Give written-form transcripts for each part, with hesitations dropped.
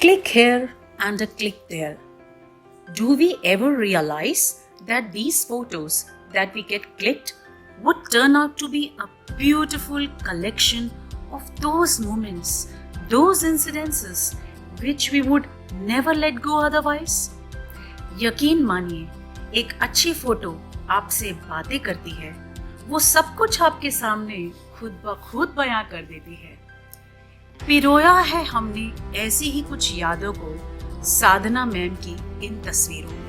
click here and a click there. Do we ever realize that these photos that we get clicked would turn out to be a beautiful collection of those moments, those incidences which we would never let go otherwise? यकीन मानिए, एक अच्छी photo आपसे बातें करती है, वो सब कुछ आपके सामने खुद ब खुद बयां कर देती है। पिरोया है हमने ऐसी ही कुछ यादों को साधना मैम की इन तस्वीरों में।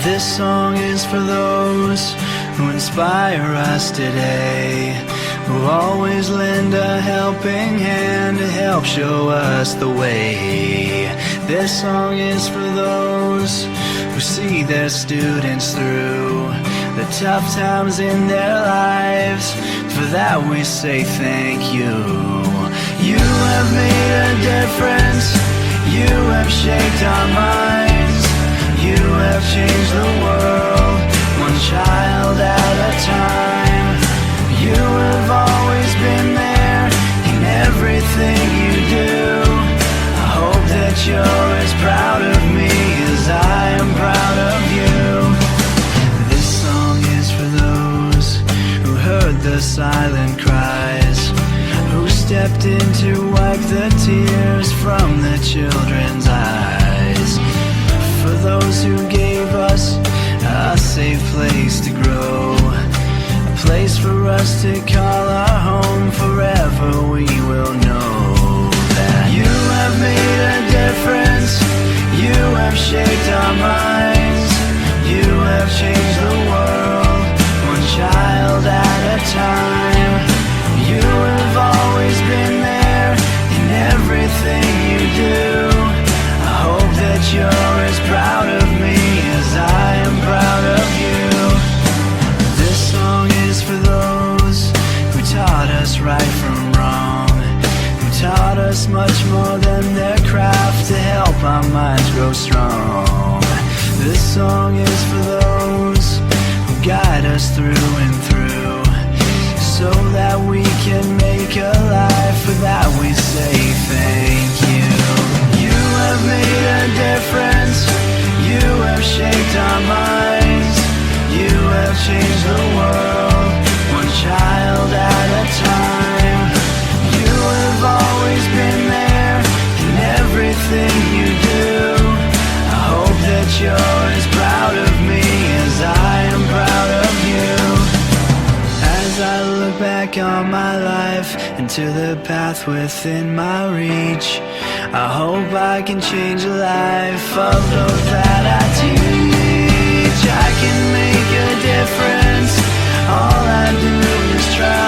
This song is for those who inspire us today, who always lend a helping hand to help show us the way. This song is for those who see their students through the tough times in their lives. For that we say thank you. You have made a difference. You have shaped our minds. You have changed the world, one child at a time. You have always been there in everything you do. I hope that you're as proud of me as I am proud of you. This song is for those who heard the silent cries, who stepped in to wipe the tears from the children's eyes. For those who gave us a safe place to grow, a place for us to call our home. Forever we will know that you have made a difference. You have shaped our minds. You have changed the world, one child at a time. You have always been there in everything you do. I hope that you're as proud of me as I am proud of you. This song is for those who taught us right from wrong, who taught us much more than their craft to help our minds grow strong. This song is for those who guide us through and through, so that we can make a life. For that we say thank you. You have made a difference. You have shaped our minds. You have changed the world, one child at a time. You have always been there in everything you do. I hope that you're as proud of me as I am proud of you. As I look back on my life and to the path within my reach, I hope I can change the life of those that I teach. I can make a difference. All I do is try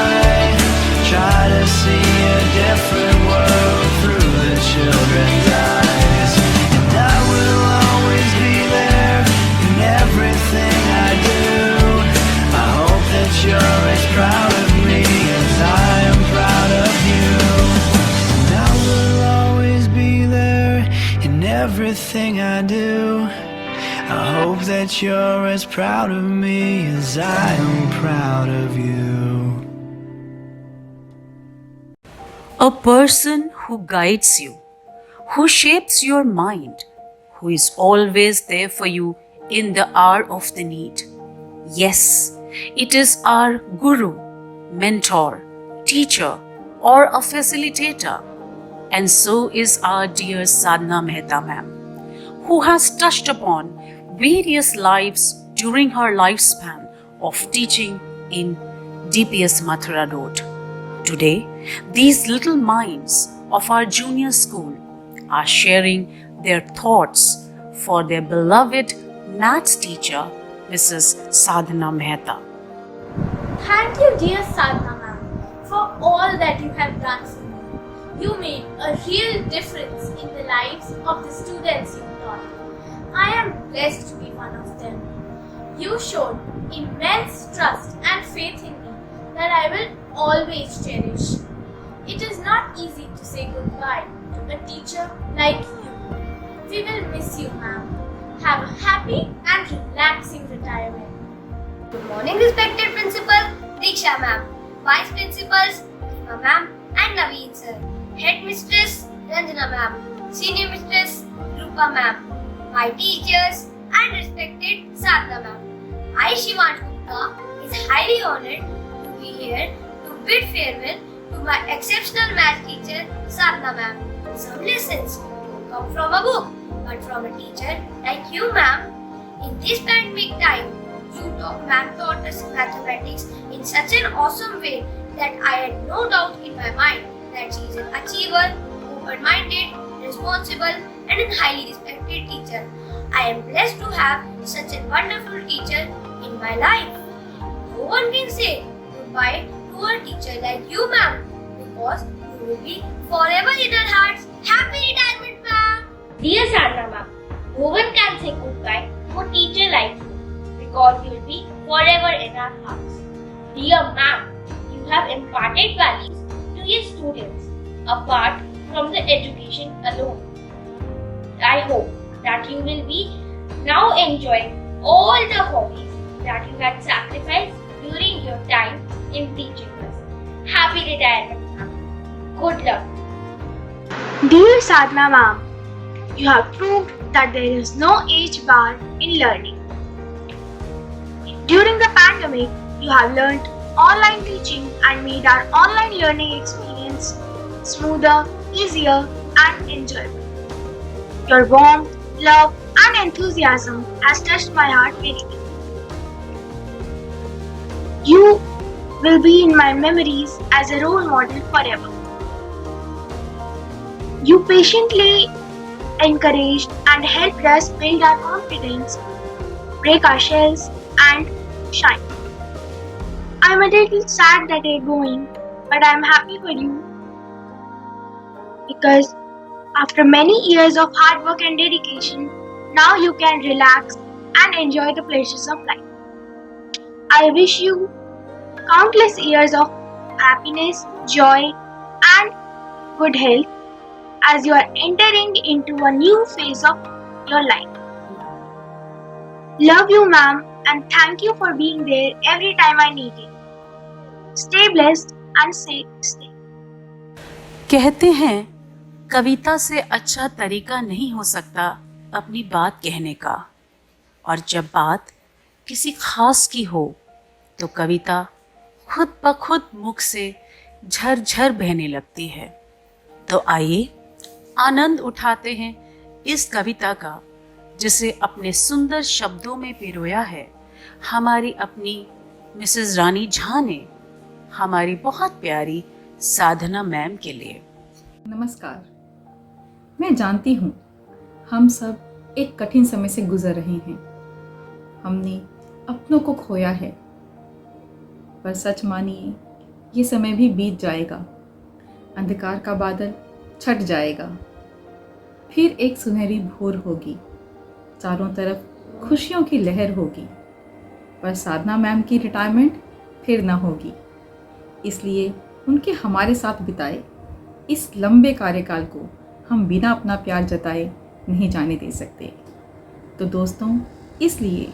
to see a different world through the children's eyes. And I will always be there in everything I do. I hope that you're as proud of me as I am proud of you. And I will always be there in everything I do. I hope that you're as proud of me as I am proud of you. A person who guides you, who shapes your mind, who is always there for you in the hour of the need. Yes, it is our guru, mentor, teacher, or a facilitator. And so is our dear Sadhana Mehta ma'am, who has touched upon various lives during her lifespan of teaching in DPS Mathura Road. Today, these little minds of our junior school are sharing their thoughts for their beloved maths teacher, Mrs. Sadhana Mehta. Thank you, dear Sadhana ma'am, for all that you have done for me. You made a real difference in the lives of the students you taught. I am blessed to be one of them. You showed immense trust and faith in me that I will always cherish. It is not easy to say goodbye to a teacher like you. We will miss you, ma'am. Have a happy and relaxing retirement. Good morning, respected Principal Diksha ma'am, Vice Principals Rima ma'am and Naveen sir, Headmistress Ranjana ma'am, Senior Mistress Rupa ma'am, my teachers and respected Sadhana ma'am. I, Shivansh Gupta, is highly honored to be here to bid farewell to my exceptional math teacher Sadhana ma'am. Some lessons don't come from a book, but from a teacher like you, ma'am. In this pandemic time, ma'am taught us mathematics in such an awesome way that I had no doubt in my mind that she is an achiever, open-minded, responsible, and a highly respected teacher. I am blessed to have such a wonderful teacher in my life. No one can say goodbye to a teacher like you, ma'am, because you will be forever in our hearts. Happy retirement, ma'am! Dear Sadhana ma'am, no one can say goodbye to a teacher like you, because you will be forever in our hearts. Dear ma'am, you have imparted values to your students apart from the education alone. I hope that you will be now enjoying all the hobbies that you had sacrificed during your time in teaching us. Happy retirement, ma'am. Good luck. Dear Sadhana ma'am, you have proved that there is no age bar in learning. During the pandemic, you have learned online teaching and made our online learning experience smoother, easier, and enjoyable. Your warmth, love, and enthusiasm has touched my heart very deeply. You will be in my memories as a role model forever. You patiently encouraged and helped us build our confidence, break our shells, and shine. I'm a little sad that you're going, but I'm happy for you because after many years of hard work and dedication, now you can relax and enjoy the pleasures of life. I wish you countless years of happiness, joy, and good health as you are entering into a new phase of your life. Love you, ma'am, and thank you for being there every time I need it. Stay blessed and stay. कहते हैं कविता से अच्छा तरीका नहीं हो सकता अपनी बात कहने का, और जब बात किसी खास की हो तो कविता खुद ब खुद मुख से झरझर बहने लगती है। तो आइए आनंद उठाते हैं इस कविता का, जिसे अपने सुंदर शब्दों में पिरोया है हमारी अपनी मिसेस रानी झा ने हमारी बहुत प्यारी साधना मैम के लिए। नमस्कार। मैं जानती हूँ हम सब एक कठिन समय से गुजर रहे हैं। हमने अपनों को खोया है, पर सच मानिए ये समय भी बीत जाएगा। अंधकार का बादल छट जाएगा, फिर एक सुनहरी भोर होगी, चारों तरफ खुशियों की लहर होगी। पर साधना मैम की रिटायरमेंट फिर ना होगी, इसलिए उनके हमारे साथ बिताए इस लंबे कार्यकाल को हम बिना अपना प्यार जताए नहीं जाने दे सकते। तो दोस्तों, इसलिए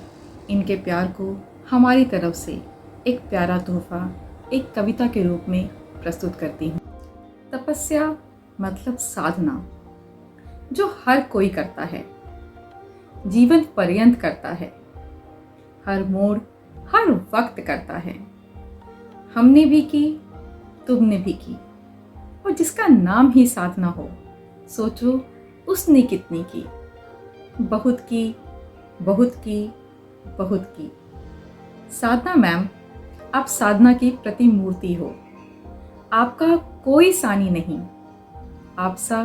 इनके प्यार को हमारी तरफ से एक प्यारा तोहफा एक कविता के रूप में प्रस्तुत करती हूँ। तपस्या मतलब साधना, जो हर कोई करता है, जीवन पर्यंत करता है, हर मोड़ हर वक्त करता है। हमने भी की, तुमने भी की, और जिसका नाम ही साधना हो, सोचो उसने कितनी की। बहुत की, बहुत की, बहुत की। साधना मैम, आप साधना की प्रतिमूर्ति हो। आपका कोई सानी नहीं, आप सा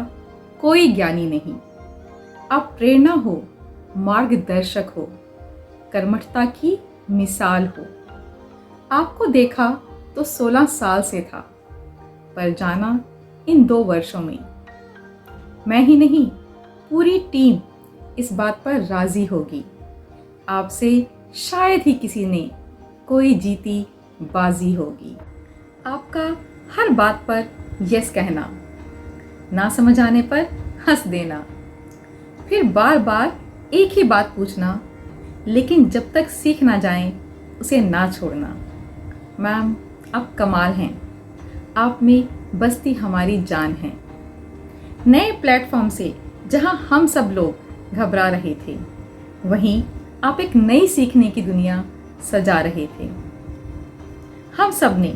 कोई ज्ञानी नहीं। आप प्रेरणा हो, मार्गदर्शक हो, कर्मठता की मिसाल हो। आपको देखा तो 16 साल से था, पर जाना इन 2 वर्षों में। मैं ही नहीं, पूरी टीम इस बात पर राजी होगी। आपसे शायद ही किसी ने कोई जीती बाजी होगी। आपका हर बात पर यस कहना, ना समझ आने पर हंस देना, फिर बार बार एक ही बात पूछना, लेकिन जब तक सीख ना जाएं उसे ना छोड़ना। मैम, आप कमाल हैं, आप में बसती हमारी जान है। नए प्लेटफॉर्म से जहां हम सब लोग घबरा रहे थे, वहीं आप एक नई सीखने की दुनिया सजा रहे थे। हम सब ने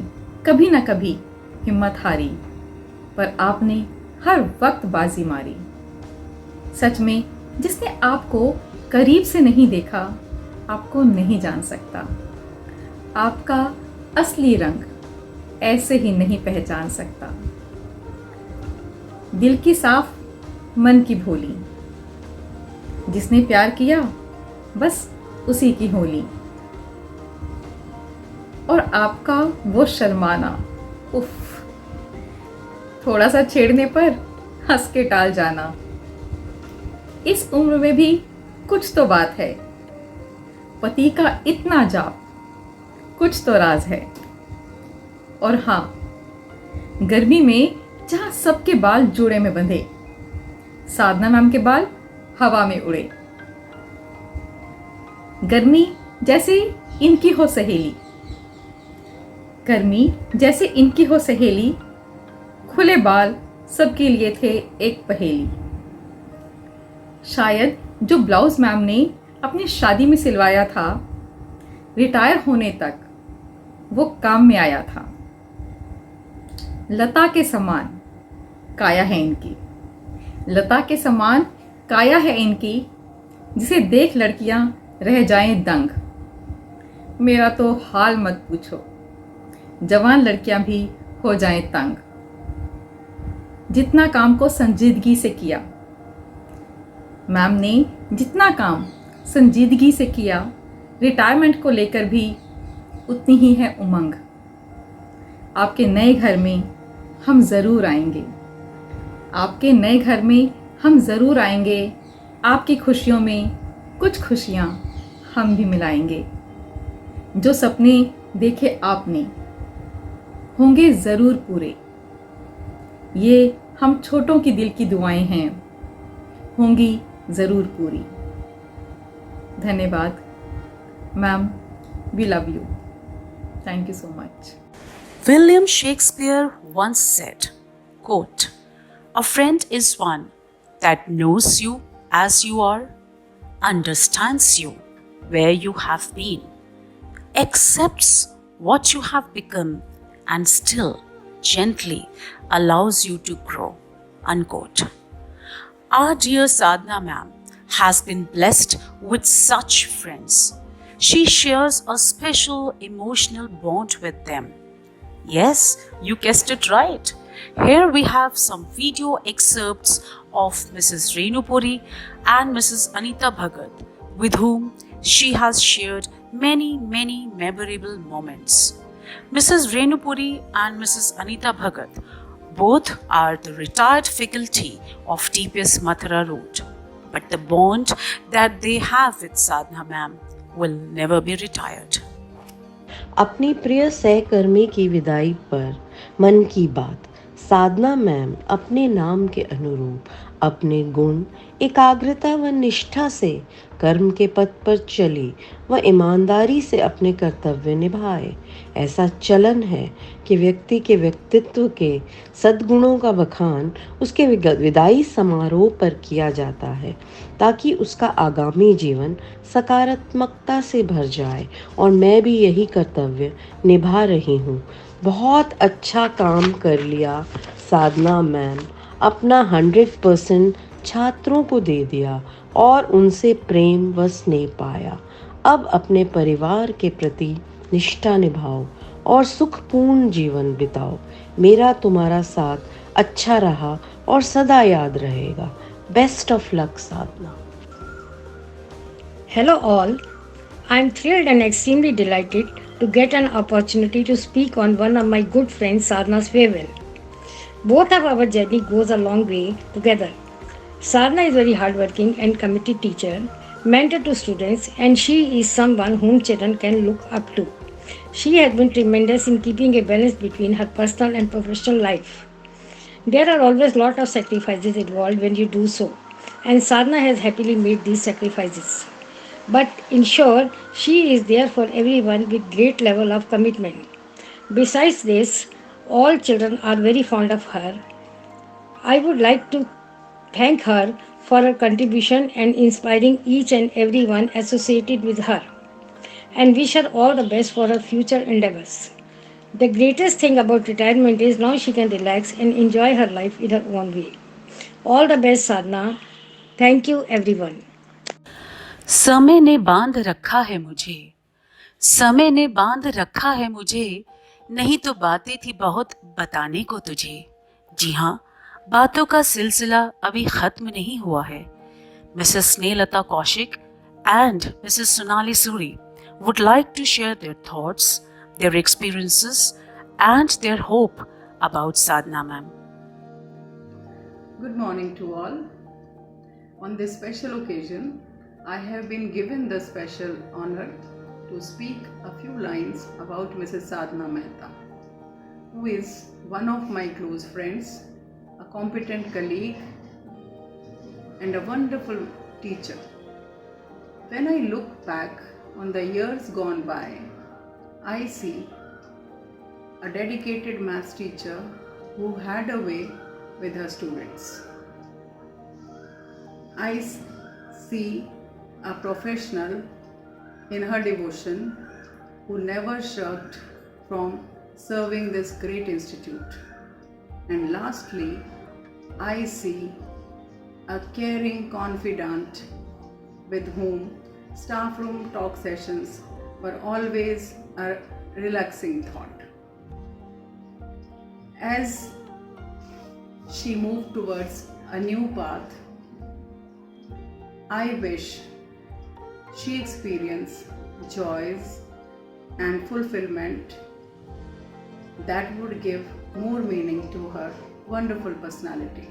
कभी ना कभी हिम्मत हारी, पर आपने हर वक्त बाजी मारी। सच में जिसने आपको करीब से नहीं देखा, आपको नहीं जान सकता। आपका असली रंग ऐसे ही नहीं पहचान सकता। दिल की साफ, मन की भोली, जिसने प्यार किया बस उसी की होली। और आपका वो शर्माना, उफ, थोड़ा सा छेड़ने पर हंस के टाल जाना। इस उम्र में भी कुछ तो बात है, पति का इतना जाप, कुछ तो राज है। और हाँ, गर्मी में जहां सबके बाल जोड़े में बंधे, साधना मैम के बाल हवा में उड़े। गर्मी जैसे इनकी हो सहेली, गर्मी जैसे इनकी हो सहेली, खुले बाल सबके लिए थे एक पहेली। शायद जो ब्लाउज मैम ने अपनी शादी में सिलवाया था, रिटायर होने तक वो काम में आया था। लता के समान काया है इनकी, लता के समान काया है इनकी, जिसे देख लड़कियां रह जाएं दंग। मेरा तो हाल मत पूछो, जवान लड़कियां भी हो जाएं तंग। जितना काम को संजीदगी से किया मैम ने, जितना काम संजीदगी से किया, रिटायरमेंट को लेकर भी उतनी ही है उमंग। आपके नए घर में हम ज़रूर आएंगे, आपके नए घर में हम ज़रूर आएंगे। आपकी खुशियों में कुछ खुशियाँ हम भी मिलाएंगे। जो सपने देखे आपने होंगे ज़रूर पूरे। ये हम छोटों की दिल की दुआएं हैं, होंगी ज़रूर पूरी। धन्यवाद ma'am, we love you. Thank you so much. William Shakespeare once said, quote, "A friend is one that knows you as you are, understands you where you have been, accepts what you have become, and still gently allows you to grow." Unquote. Our dear Sadhana ma'am has been blessed with such friends. She shares a special emotional bond with them. Yes, you guessed it right. Here we have some video excerpts of Mrs. Renu Puri and Mrs. Anita Bhagat, with whom she has shared many memorable moments. Mrs. Renu Puri and Mrs. Anita Bhagat both are the retired faculty of TPS Mathura Road, but the bond that they have with Sadhana ma'am will never be retired. अपनी प्रिय सहकर्मी की विदाई पर मन की बात। साधना ma'am अपने नाम के अनुरूप अपने गुण, एकाग्रता व निष्ठा से कर्म के पथ पर चली व ईमानदारी से अपने कर्तव्य निभाए। ऐसा चलन है कि व्यक्ति के व्यक्तित्व के सद्गुणों का बखान उसके विदाई समारोह पर किया जाता है, ताकि उसका आगामी जीवन सकारात्मकता से भर जाए। और मैं भी यही कर्तव्य निभा रही हूँ। बहुत अच्छा काम कर लिया साधना मैम, अपना 100% छात्रों को दे दिया और उनसे प्रेम व स्नेह पाया। अब अपने परिवार के प्रति निष्ठा निभाओ और सुखपूर्ण जीवन बिताओ। मेरा तुम्हारा साथ अच्छा रहा और सदा याद रहेगा। Best of luck Sadhana. Hello all, I am thrilled and extremely delighted to get an opportunity to speak on one of my good friends Sadhana's farewell. Both of our journey goes a long way together. Sadhana is very hardworking and committed teacher, mentor to students, and she is someone whom children can look up to. She has been tremendous in keeping a balance between her personal and professional life. There are always lot of sacrifices involved when you do so. and Sadhana has happily made these sacrifices. But in short, she is there for everyone with great level of commitment. Besides this, all children are very fond of her. I would like to thank her for her contribution and inspiring each and everyone associated with her, and wish her all the best for her future endeavors. The greatest thing about retirement is now she can relax and enjoy her life in her own way. All the best, Sadhana. Thank you, everyone. समय ने बांध रखा है मुझे, समय ने बांध रखा है मुझे, नहीं तो बातें थी बहुत बताने को तुझे। जी हाँ, बातों का सिलसिला अभी खत्म नहीं हुआ है। Mrs Snehlata Kaushik and Mrs. Sonali Suri would like to share their thoughts, their experiences and their hope about Sadhana ma'am. Good morning to all. On this special occasion, I have been given the special honor to speak a few lines about Mrs. Sadhana Mehta, who is one of my close friends, a competent colleague, and a wonderful teacher. When I look back on the years gone by, I see a dedicated maths teacher who had a way with her students. I see a professional in her devotion who never shirked from serving this great institute. And lastly, I see a caring confidant with whom staff room talk sessions were always a relaxing thought. As she moved towards a new path, I wish she experienced joys and fulfillment that would give more meaning to her wonderful personality.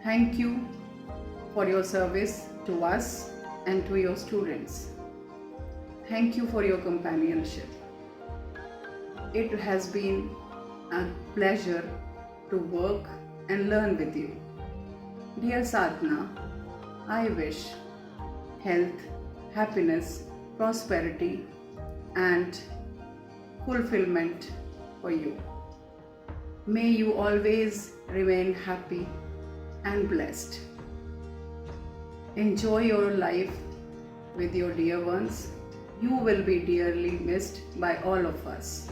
Thank you for your service to us and to your students. Thank you for your companionship. It has been a pleasure to work and learn with you. Dear Sadhana, I wish health, happiness, prosperity and fulfillment for you. May you always remain happy and blessed. Enjoy your life with your dear ones. You will be dearly missed by all of us.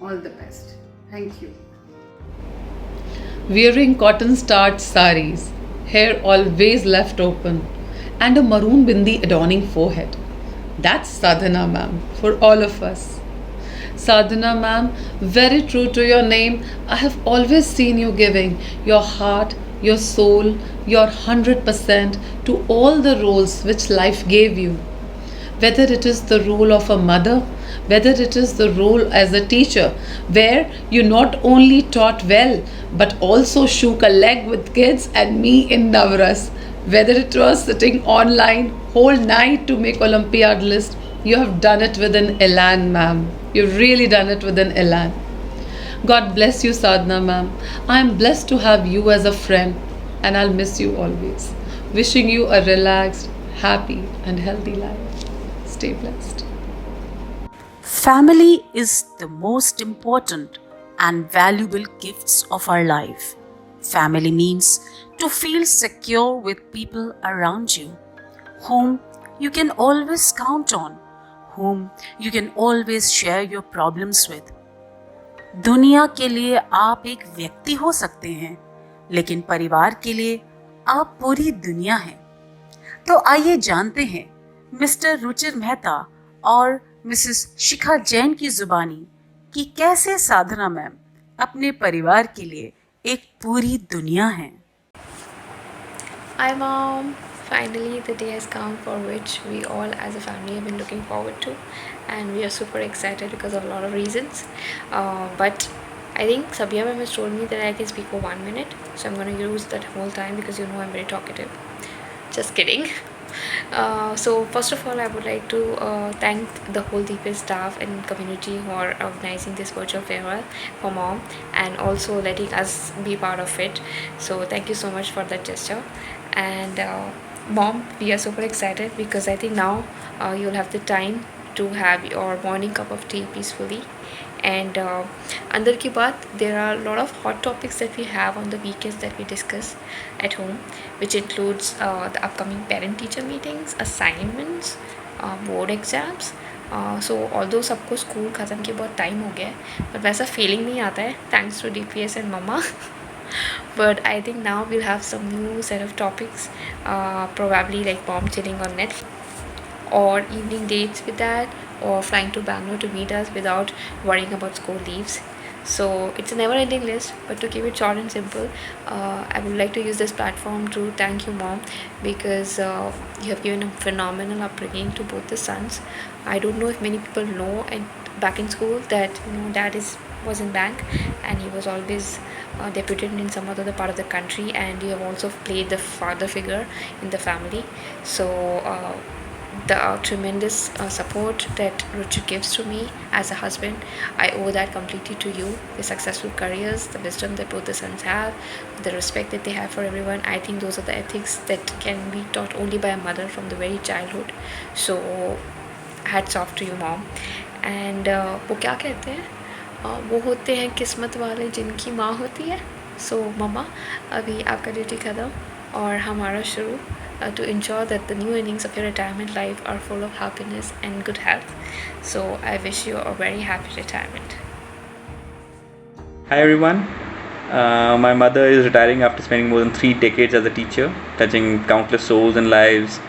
All the best. Thank you. Wearing cotton starched saris, hair always left open, and a maroon bindi adorning forehead. That's Sadhana ma'am for all of us. Sadhana ma'am, very true to your name, I have always seen you giving your heart, your soul, your 100% to all the roles which life gave you. Whether it is the role of a mother, whether it is the role as a teacher, where you not only taught well, but also shook a leg with kids and me in Navras, whether it was sitting online whole night to make Olympiad list, you have done it with an elan, ma'am. You've really done it with an elan. God bless you, Sadhana ma'am. I am blessed to have you as a friend, and I'll miss you always. Wishing you a relaxed, happy, and healthy life. Stay blessed. Family is the most important and valuable gifts of our life. Family means to feel secure with people around you, whom you can always count on, whom you can always share your problems with. दुनिया के लिए आप एक व्यक्ति हो सकते हैं, लेकिन परिवार के लिए आप पूरी दुनिया हैं। तो आइए जानते हैं मिस्टर रुचिर मेहता और मिसेस शिखा जैन की जुबानी कि कैसे साधना मैम अपने परिवार के लिए एक पूरी दुनिया हैं। Hi mom, finally the day has come for which we all as a family have been looking forward to, and we are super excited because of a lot of reasons. But I think Sabia ma'am has told me that I can speak for 1 minute, so I'm going to use that whole time because you know I'm very talkative. Just kidding. So first of all, I would like to thank the whole DPS staff and community who are organizing this virtual farewell for mom, and also letting us be part of it. So thank you so much for that gesture. And mom, we are super excited because I think now you'll have the time to have your morning cup of tea peacefully. And अंदर की बात, there are a lot of hot topics that we have on the weekends that we discuss at home, which includes the upcoming parent-teacher meetings, assignments, board exams. So although सबको school ख़त्म के बहुत time हो गया है, but वैसा feeling नहीं आता है thanks to DPS and mama. But I think now we'll have some new set of topics, probably like mom chilling on Netflix, or evening dates with dad, or flying to Bangalore to meet us without worrying about school leaves. So it's a never ending list, but to keep it short and simple, I would like to use this platform to thank you, mom, because you have given a phenomenal upbringing to both the sons. I don't know if many people know, and back in school, that dad was in bank, and he was always deputed in some other part of the country, and you have also played the father figure in the family. So the tremendous support that Ruchi gives to me as a husband, I owe that completely to you. The successful careers, the wisdom that both the sons have, the respect that they have for everyone, I think those are the ethics that can be taught only by a mother from the very childhood. So hats off to you, mom. And वो क्या कहते हैं, वो होते हैं किस्मत वाले जिनकी माँ होती है. So मम्मा, अभी आपका ड्यूटी ख़त्म और हमारा शुरू, to ensure that the new innings of your retirement life are full of happiness and good health. So I wish you a very happy retirement. Hi everyone. My mother is retiring after spending more than 3 decades as a teacher, touching countless souls and lives,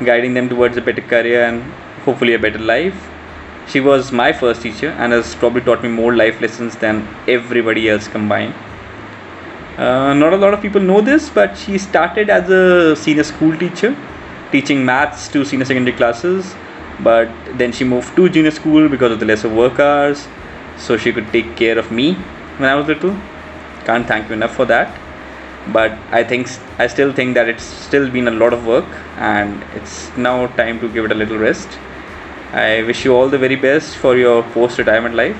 guiding them towards a better career and hopefully a better life. She was my first teacher and has probably taught me more life lessons than everybody else combined. Not a lot of people know this, but she started as a senior school teacher, teaching maths to senior secondary classes. But then she moved to junior school because of the lesser work hours, so she could take care of me when I was little. Can't thank you enough for that. But I still think that it's still been a lot of work, and it's now time to give it a little rest. I wish you all the very best for your post-retirement life.